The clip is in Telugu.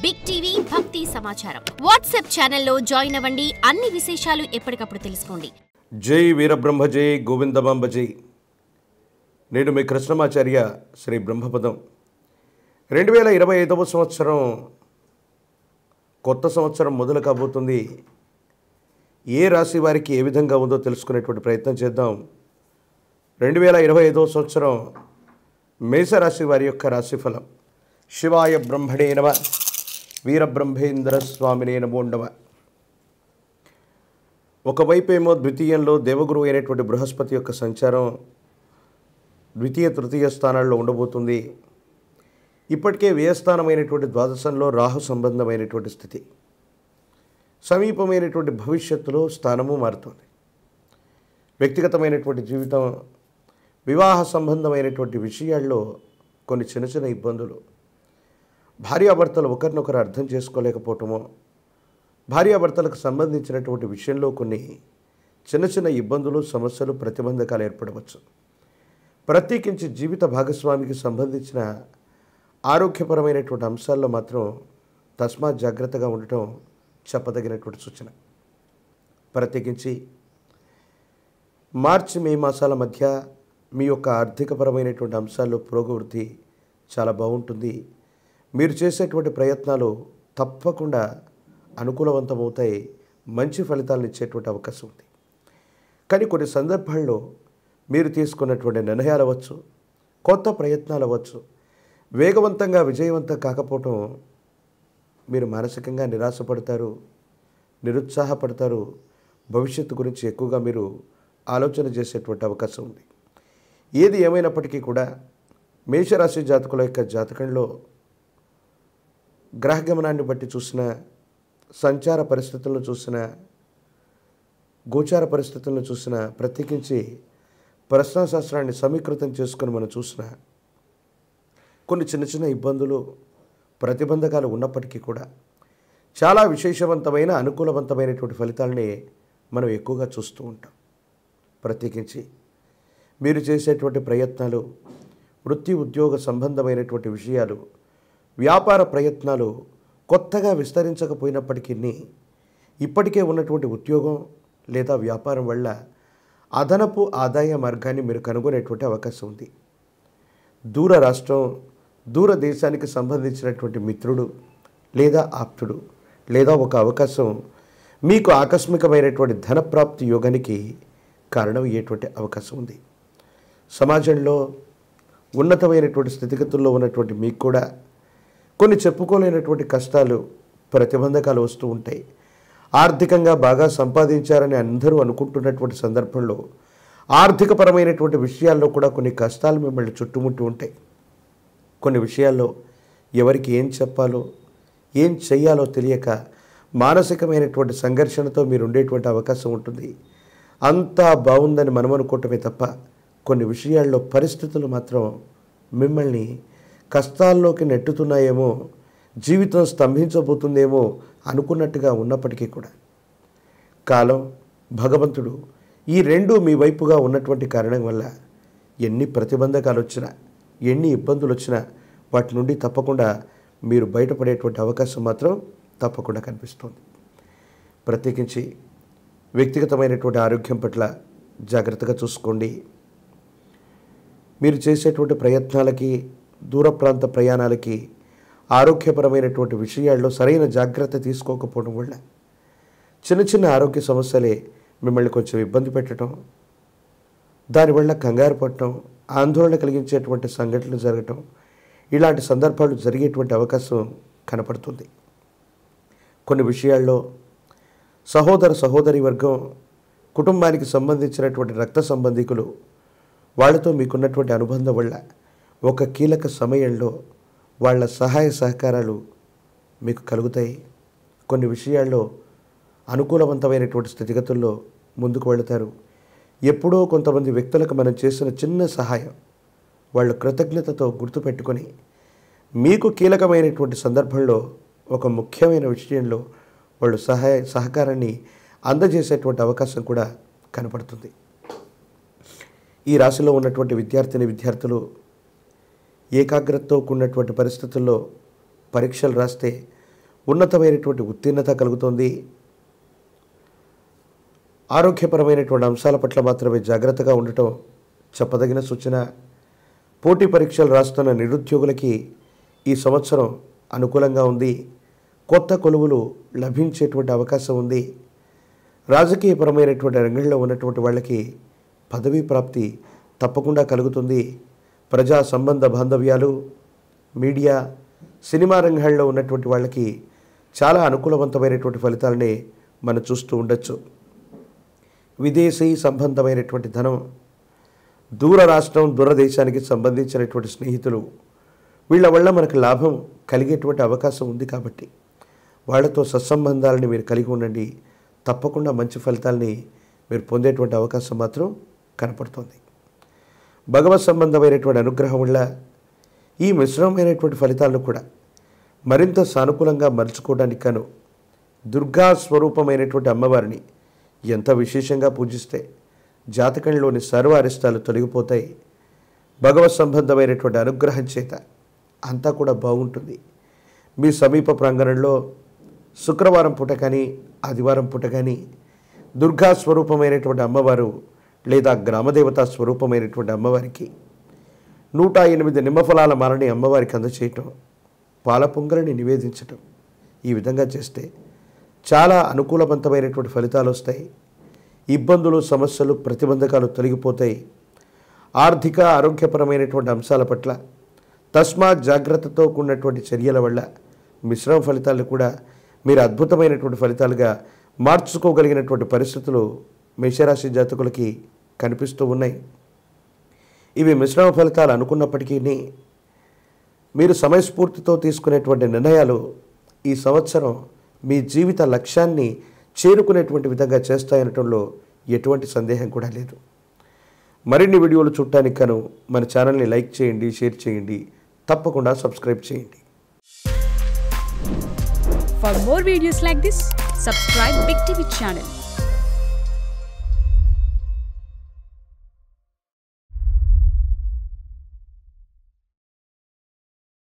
బిగ్ టీవీ భక్తి సమాచారం వాట్సాప్ ఛానల్లో జాయిన్ అవ్వండి. అన్ని విశేషాలు ఎప్పటికప్పుడు తెలుసుకోండి. జై వీరబ్రహ్మ జై గోవిందమాంబ జై. నేను మీ కృష్ణమాచార్య శ్రీ బ్రహ్మపదం. 2025వ సంవత్సరం కొత్త సంవత్సరం మొదలు కాబోతుంది. ఏ రాశి వారికి ఏ విధంగా ఉందో తెలుసుకునేటువంటి ప్రయత్నం చేద్దాం. 2025వ సంవత్సరం మేషరాశి వారి యొక్క రాశిఫలం. శివాయ బ్రహ్మణే నమః, వీరబ్రహ్మేంద్ర స్వామినే నమో నమః. ఒకవైపు ఏమో ద్వితీయంలో దేవగురువు అయినటువంటి బృహస్పతి యొక్క సంచారం ద్వితీయ తృతీయ స్థానాల్లో ఉండబోతుంది. ఇప్పటికే వ్యయస్థానమైనటువంటి ద్వాదశంలో రాహు సంబంధమైనటువంటి స్థితి. సమీపమైనటువంటి భవిష్యత్తులో స్థానము మారుతుంది. వ్యక్తిగతమైనటువంటి జీవితం, వివాహ సంబంధమైనటువంటి విషయాల్లో కొన్ని చిన్న చిన్న ఇబ్బందులు, భార్యాభర్తలు ఒకరినొకరు అర్థం చేసుకోలేకపోవటమో, భార్యాభర్తలకు సంబంధించినటువంటి విషయంలో కొన్ని చిన్న చిన్న ఇబ్బందులు, సమస్యలు, ప్రతిబంధకాలు ఏర్పడవచ్చు. ప్రత్యేకించి జీవిత భాగస్వామికి సంబంధించిన ఆరోగ్యపరమైనటువంటి అంశాల్లో మాత్రం తస్మాత్ జాగ్రత్తగా ఉండటం చెప్పదగినటువంటి సూచన. ప్రత్యేకించి మార్చి మే మాసాల మధ్య మీ యొక్క ఆర్థికపరమైనటువంటి అంశాల్లో పురోగవృద్ధి చాలా బాగుంటుంది. మీరు చేసేటువంటి ప్రయత్నాలు తప్పకుండా అనుకూలవంతమవుతాయి, మంచి ఫలితాలను ఇచ్చేటువంటి అవకాశం ఉంది. కానీ కొన్ని సందర్భాల్లో మీరు తీసుకున్నటువంటి నిర్ణయాలు అవ్వచ్చు, కొత్త ప్రయత్నాలు అవ్వచ్చు, వేగవంతంగా విజయవంతం కాకపోవటం మీరు మానసికంగా నిరాశపడతారు, నిరుత్సాహపడతారు. భవిష్యత్తు గురించి ఎక్కువగా మీరు ఆలోచన చేసేటువంటి అవకాశం ఉంది. ఏది ఏమైనప్పటికీ కూడా మేషరాశి జాతకుల యొక్క జాతకంలో గ్రహగమనాన్ని బట్టి చూసిన, సంచార పరిస్థితులను చూసిన, గోచార పరిస్థితులను చూసిన, ప్రత్యేకించి ప్రశ్నాశాస్త్రాన్ని సమీకృతం చేసుకొని మనం చూసిన కొన్ని చిన్న చిన్న ఇబ్బందులు, ప్రతిబంధకాలు ఉన్నప్పటికీ కూడా చాలా విశేషవంతమైన, అనుకూలవంతమైనటువంటి ఫలితాలని మనం ఎక్కువగా చూస్తూ ఉంటాం. ప్రత్యేకించి మీరు చేసేటువంటి ప్రయత్నాలు, వృత్తి ఉద్యోగ సంబంధమైనటువంటి విషయాలు, వ్యాపార ప్రయత్నాలు కొత్తగా విస్తరించకపోయినప్పటికీ ఇప్పటికే ఉన్నటువంటి ఉద్యోగం లేదా వ్యాపారం వల్ల అదనపు ఆదాయ మార్గాన్ని మీరు కనుగొనేటువంటి అవకాశం ఉంది. దూర రాష్ట్రం, దూర దేశానికి సంబంధించినటువంటి మిత్రుడు లేదా ఆప్తుడు లేదా ఒక అవకాశం మీకు ఆకస్మికమైనటువంటి ధనప్రాప్తి యోగానికి కారణమయ్యేటువంటి అవకాశం ఉంది. సమాజంలో ఉన్నతమైనటువంటి స్థితిగతుల్లో ఉన్నటువంటి మీకు కూడా కొన్ని చెప్పుకోలేనటువంటి కష్టాలు, ప్రతిబంధకాలు వస్తూ ఉంటాయి. ఆర్థికంగా బాగా సంపాదించారని అందరూ అనుకుంటున్నటువంటి సందర్భంలో ఆర్థికపరమైనటువంటి విషయాల్లో కూడా కొన్ని కష్టాలు మిమ్మల్ని చుట్టుముట్టి ఉంటాయి. కొన్ని విషయాల్లో ఎవరికి ఏం చెప్పాలో, ఏం చెయ్యాలో తెలియక మానసికమైనటువంటి సంఘర్షణతో మీరు ఉండేటువంటి అవకాశం ఉంటుంది. అంతా బాగుందని మనం అనుకోవటమే తప్ప కొన్ని విషయాల్లో పరిస్థితులు మాత్రం మిమ్మల్ని కష్టాల్లోకి నెట్టుతున్నాయేమో, జీవితం స్తంభించబోతుందేమో అనుకున్నట్టుగా ఉన్నప్పటికీ కూడా కాలం, భగవంతుడు ఈ రెండూ మీ వైపుగా ఉన్నటువంటి కారణం వల్ల ఎన్ని ప్రతిబంధకాలు వచ్చినా, ఎన్ని ఇబ్బందులు వచ్చినా వాటి నుండి తప్పకుండా మీరు బయటపడేటువంటి అవకాశం మాత్రం తప్పకుండా కనిపిస్తుంది. ప్రత్యేకించి వ్యక్తిగతమైనటువంటి ఆరోగ్యం పట్ల జాగ్రత్తగా చూసుకోండి. మీరు చేసేటువంటి ప్రయత్నాలకి, దూర ప్రాంత ప్రయాణాలకి, ఆరోగ్యపరమైనటువంటి విషయాల్లో సరైన జాగ్రత్త తీసుకోకపోవడం వల్ల చిన్న చిన్న ఆరోగ్య సమస్యలే మిమ్మల్ని కొంచెం ఇబ్బంది పెట్టడం, దానివల్ల కంగారు పడటం, ఆందోళన కలిగించేటువంటి సంఘటనలు జరగటం, ఇలాంటి సందర్భాలు జరిగేటువంటి అవకాశం కనపడుతుంది. కొన్ని విషయాల్లో సహోదర సహోదరి వర్గం, కుటుంబానికి సంబంధించినటువంటి రక్త సంబంధికులు, వాళ్ళతో మీకున్నటువంటి అనుబంధం వల్ల ఒక కీలక సమయంలో వాళ్ళ సహాయ సహకారాలు మీకు కలుగుతాయి. కొన్ని విషయాల్లో అనుకూలవంతమైనటువంటి స్థితిగతుల్లో ముందుకు వెళతారు. ఎప్పుడో కొంతమంది వ్యక్తులకు మనం చేసిన చిన్న సహాయం వాళ్ళు కృతజ్ఞతతో గుర్తుపెట్టుకొని మీకు కీలకమైనటువంటి సందర్భంలో ఒక ముఖ్యమైన విషయంలో వాళ్ళు సహకారాన్ని అందజేసేటువంటి అవకాశం కూడా కనపడుతుంది. ఈ రాశిలో ఉన్నటువంటి విద్యార్థులు ఏకాగ్రతతో కూడినటువంటి పరిస్థితుల్లో పరీక్షలు రాస్తే ఉన్నతమైనటువంటి ఉత్తీర్ణత కలుగుతుంది. ఆరోగ్యపరమైనటువంటి అంశాల పట్ల మాత్రమే జాగ్రత్తగా ఉండటం చెప్పదగిన సూచన. పోటీ పరీక్షలు రాస్తున్న నిరుద్యోగులకి ఈ సంవత్సరం అనుకూలంగా ఉంది. కొత్త కొలువులు లభించేటువంటి అవకాశం ఉంది. రాజకీయపరమైనటువంటి రంగంలో ఉన్నటువంటి వాళ్ళకి పదవీ ప్రాప్తి తప్పకుండా కలుగుతుంది. ప్రజా సంబంధ బాంధవ్యాలు, మీడియా, సినిమా రంగాల్లో ఉన్నటువంటి వాళ్ళకి చాలా అనుకూలవంతమైనటువంటి ఫలితాలని మనం చూస్తూ ఉండొచ్చు. విదేశీ సంబంధమైనటువంటి ధనం, దూర రాష్ట్రం, దూరదేశానికి సంబంధించినటువంటి స్నేహితులు, వీళ్ళ వల్ల మనకు లాభం కలిగేటువంటి అవకాశం ఉంది. కాబట్టి వాళ్ళతో సత్సంబంధాలని మీరు కలిగి ఉండండి. తప్పకుండా మంచి ఫలితాలని మీరు పొందేటువంటి అవకాశం మాత్రం కనపడుతుంది. భగవత్ సంబంధమైనటువంటి అనుగ్రహం వల్ల ఈ మిశ్రమమైనటువంటి ఫలితాలను కూడా మరింత సానుకూలంగా మలుచుకోవడానికి గాను దుర్గా స్వరూపమైనటువంటి అమ్మవారిని ఎంత విశేషంగా పూజిస్తే జాతకంలోని సర్వ అరిష్టాలు తొలగిపోతాయి. భగవత్ సంబంధమైనటువంటి అనుగ్రహం చేత అంతా కూడా బాగుంటుంది. మీ సమీప ప్రాంగణంలో శుక్రవారం పూట కానీ ఆదివారం పూట కానీ దుర్గా స్వరూపమైనటువంటి అమ్మవారు లేదా గ్రామదేవతా స్వరూపమైనటువంటి అమ్మవారికి 108 నిమ్మఫలాల మాలని అమ్మవారికి అందచేయటం, పాల పొంగలిని నివేదించటం, ఈ విధంగా చేస్తే చాలా అనుకూలవంతమైనటువంటి ఫలితాలు వస్తాయి. ఇబ్బందులు, సమస్యలు, ప్రతిబంధకాలు తొలగిపోతాయి. ఆర్థిక ఆరోగ్యపరమైనటువంటి అంశాల పట్ల తస్మాత్ జాగ్రత్తతో కూడినటువంటి చర్యల వల్ల మిశ్రమ ఫలితాలు కూడా మీరు అద్భుతమైనటువంటి ఫలితాలుగా మార్చుకోగలిగినటువంటి పరిస్థితులు మేషరాశి జాతకులకి కనిపిస్తూ ఉన్నాయి. ఇవి మిశ్రమ ఫలితాలు అనుకున్నప్పటికీ మీరు సమయస్ఫూర్తితో తీసుకునేటువంటి నిర్ణయాలు ఈ సంవత్సరం మీ జీవిత లక్ష్యాన్ని చేరుకునేటువంటి విధంగా చేస్తాయనటంలో ఎటువంటి సందేహం కూడా లేదు. మరిన్ని వీడియోలు చూడటానికి గాను మన ఛానల్ని లైక్ చేయండి, షేర్ చేయండి, తప్పకుండా సబ్స్క్రైబ్ చేయండి. For more videos like this, subscribe Big TV channel.